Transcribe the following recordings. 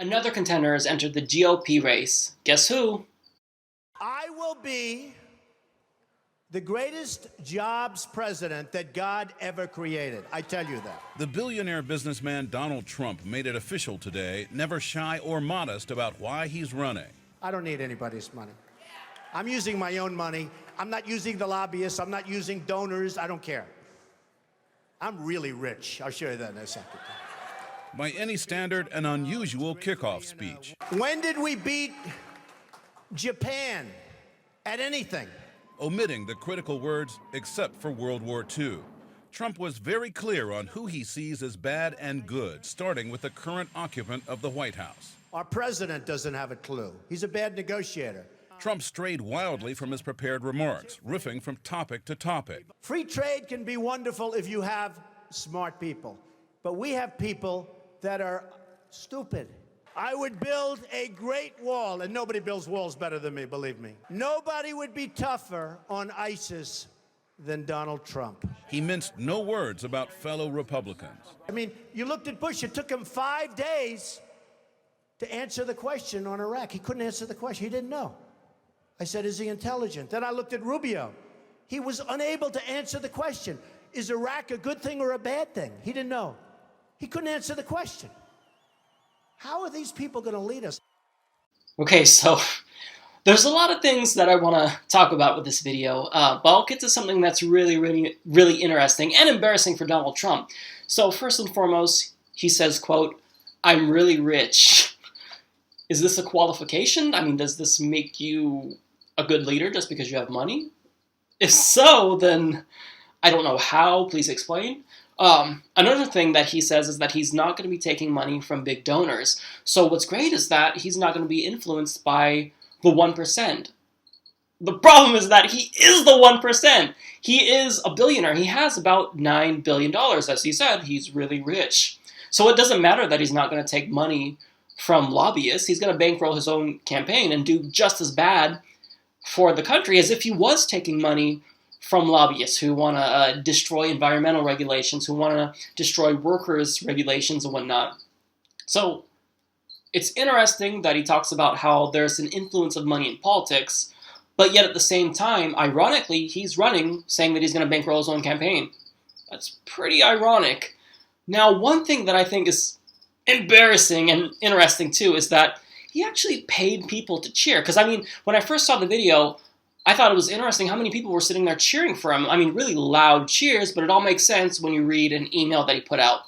Another contender has entered the GOP race. Guess who? I will be the greatest jobs president that God ever created. I tell you that. The billionaire businessman Donald Trump made it official today, never shy or modest about why he's running. I don't need anybody's money. I'm using my own money. I'm not using the lobbyists. I'm not using donors. I don't care. I'm really rich. I'll show you that in a second. By any standard, an unusual kickoff speech. When did we beat Japan at anything? Omitting the critical words, except for World War II. Trump was very clear on who he sees as bad and good, starting with the current occupant of the White House. Our president doesn't have a clue. He's a bad negotiator. Trump strayed wildly from his prepared remarks, riffing from topic to topic. Free trade can be wonderful if you have smart people, but we have people that are stupid. I would build a great wall, and nobody builds walls better than me, believe me. Nobody would be tougher on ISIS than Donald Trump. He minced no words about fellow Republicans. I mean, you looked at Bush, it took him 5 days to answer the question on Iraq. He couldn't answer the question, he didn't know. I said, is he intelligent? Then I looked at Rubio. He was unable to answer the question. Is Iraq a good thing or a bad thing? He didn't know. He couldn't answer the question. How are these people going to lead us? Okay, so there's a lot of things that I want to talk about with this video, but I'll get to something that's really interesting and embarrassing for Donald Trump. So first and foremost, he says, quote, "I'm really rich." Is this a qualification? I mean, does this make you a good leader just because you have money? If so, then I don't know how. Please explain. Another thing that he says is that he's not going to be taking money from big donors. So what's great is that he's not going to be influenced by the 1%. The problem is that he is the 1%. He is a billionaire. He has about $9 billion. As he said, he's really rich. So it doesn't matter that he's not going to take money from lobbyists. He's going to bankroll his own campaign and do just as bad for the country as if he was taking money from lobbyists who want to destroy environmental regulations, who want to destroy workers' regulations and whatnot. So it's interesting that he talks about how there's an influence of money in politics, but yet at the same time, ironically, he's running saying that he's going to bankroll his own campaign. That's pretty ironic. Now, one thing that I think is embarrassing and interesting too is that he actually paid people to cheer. Because I mean, when I first saw the video, I thought it was interesting how many people were sitting there cheering for him. I mean, really loud cheers, but it all makes sense when you read an email that he put out.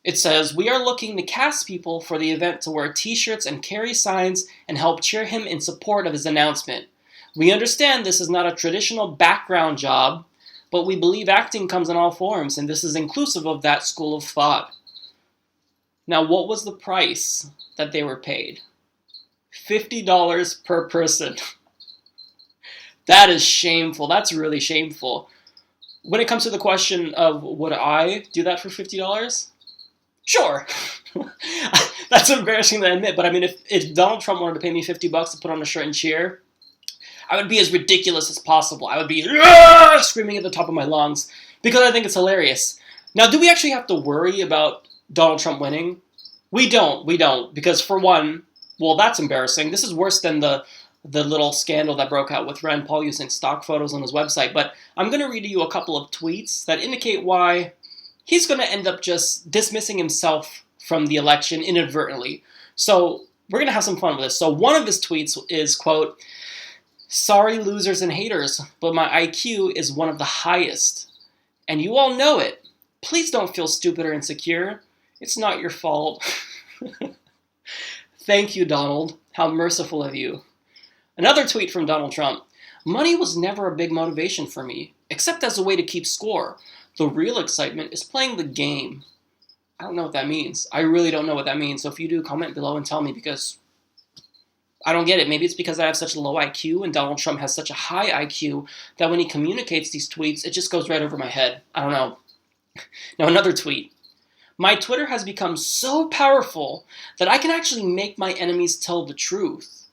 It says, "We are looking to cast people for the event to wear t-shirts and carry signs and help cheer him in support of his announcement. We understand this is not a traditional background job, but we believe acting comes in all forms, and this is inclusive of that school of thought." Now, what was the price that they were paid? $50 per person. That is shameful. That's really shameful. When it comes to the question of would I do that for $50? Sure. That's embarrassing to admit, but I mean, if Donald Trump wanted to pay me $50 to put on a shirt and cheer, I would be as ridiculous as possible. I would be screaming at the top of my lungs because I think it's hilarious. Now, do we actually have to worry about Donald Trump winning? We don't, because for one, well, that's embarrassing. This is worse than the little scandal that broke out with Rand Paul using stock photos on his website. But I'm going to read you a couple of tweets that indicate why he's going to end up just dismissing himself from the election inadvertently. So we're going to have some fun with this. So one of his tweets is, quote, "Sorry, losers and haters, but my IQ is one of the highest. And you all know it. Please don't feel stupid or insecure. It's not your fault." Thank you, Donald. How merciful of you. Another tweet from Donald Trump. "Money was never a big motivation for me, except as a way to keep score. The real excitement is playing the game." I don't know what that means. I really don't know what that means. So if you do, comment below and tell me, because I don't get it. Maybe it's because I have such a low IQ and Donald Trump has such a high IQ that when he communicates these tweets, it just goes right over my head. I don't know. Now, another tweet. "My Twitter has become so powerful that I can actually make my enemies tell the truth."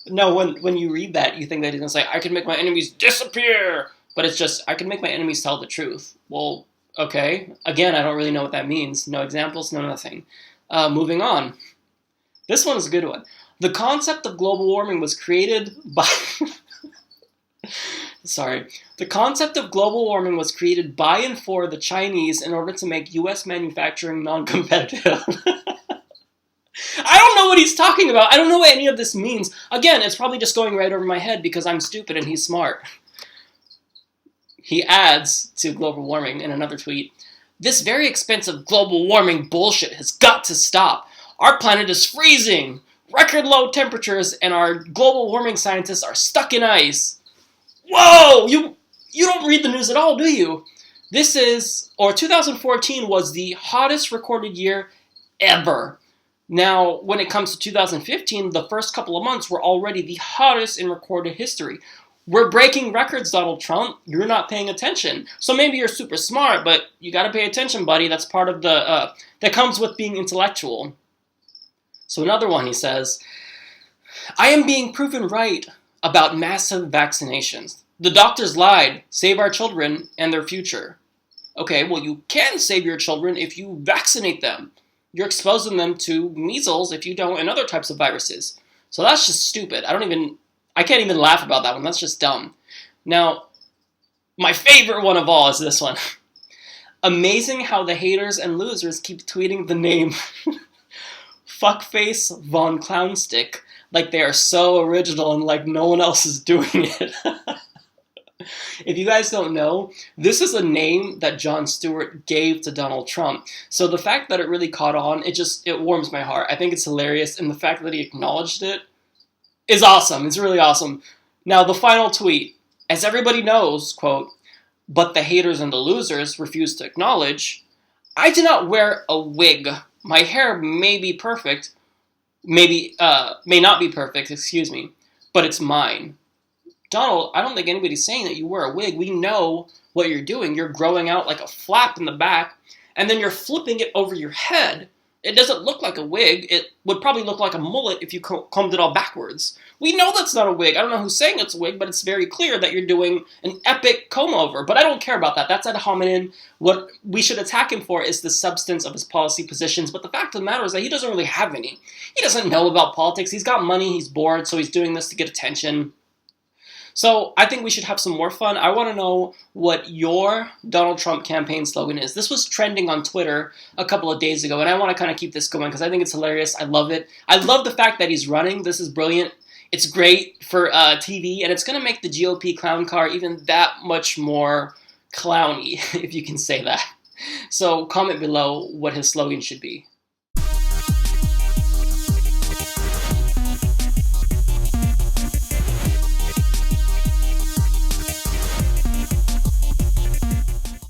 No, when you read that, you think that he's going to say, "I can make my enemies disappear." But it's just, "I can make my enemies tell the truth." Well, okay. Again, I don't really know what that means. No examples, no nothing. Moving on. This one is a good one. The concept of global warming was created by... Sorry. The concept of global warming was created by and for the Chinese in order to make U.S. manufacturing non-competitive. I don't know what he's talking about. I don't know what any of this means. Again, it's probably just going right over my head because I'm stupid and he's smart. He adds to global warming in another tweet, "This very expensive global warming bullshit has got to stop. Our planet is freezing. Record low temperatures and our global warming scientists are stuck in ice." Whoa! You don't read the news at all, do you? 2014 was the hottest recorded year ever. Now, when it comes to 2015, the first couple of months were already the hottest in recorded history. We're breaking records, Donald Trump. You're not paying attention. So maybe you're super smart, but you gotta pay attention, buddy. That's part of the, that comes with being intellectual. So another one, he says, "I am being proven right about massive vaccinations. The doctors lied. Save our children and their future." Okay, well, you can save your children if you vaccinate them. You're exposing them to measles if you don't, and other types of viruses. So that's just stupid. I can't even laugh about that one. That's just dumb. Now, my favorite one of all is this one. "Amazing how the haters and losers keep tweeting the name Fuckface Von Clownstick like they are so original and like no one else is doing it." If you guys don't know, this is a name that Jon Stewart gave to Donald Trump. So the fact that it really caught on, it warms my heart. I think it's hilarious, and the fact that he acknowledged it is awesome. It's really awesome. Now, the final tweet. "As everybody knows, quote, but the haters and the losers refuse to acknowledge, I do not wear a wig. My hair may be perfect, may not be perfect, excuse me, but it's mine." Donald, I don't think anybody's saying that you wear a wig. We know what you're doing. You're growing out like a flap in the back, and then you're flipping it over your head. It doesn't look like a wig. It would probably look like a mullet if you combed it all backwards. We know that's not a wig. I don't know who's saying it's a wig, but it's very clear that you're doing an epic comb-over. But I don't care about that. That's ad hominem. What we should attack him for is the substance of his policy positions. But the fact of the matter is that he doesn't really have any. He doesn't know about politics. He's got money. He's bored, so he's doing this to get attention. So I think we should have some more fun. I want to know what your Donald Trump campaign slogan is. This was trending on Twitter a couple of days ago, and I want to kind of keep this going because I think it's hilarious. I love it. I love the fact that he's running. This is brilliant. It's great for TV, and it's going to make the GOP clown car even that much more clowny, if you can say that. So comment below what his slogan should be.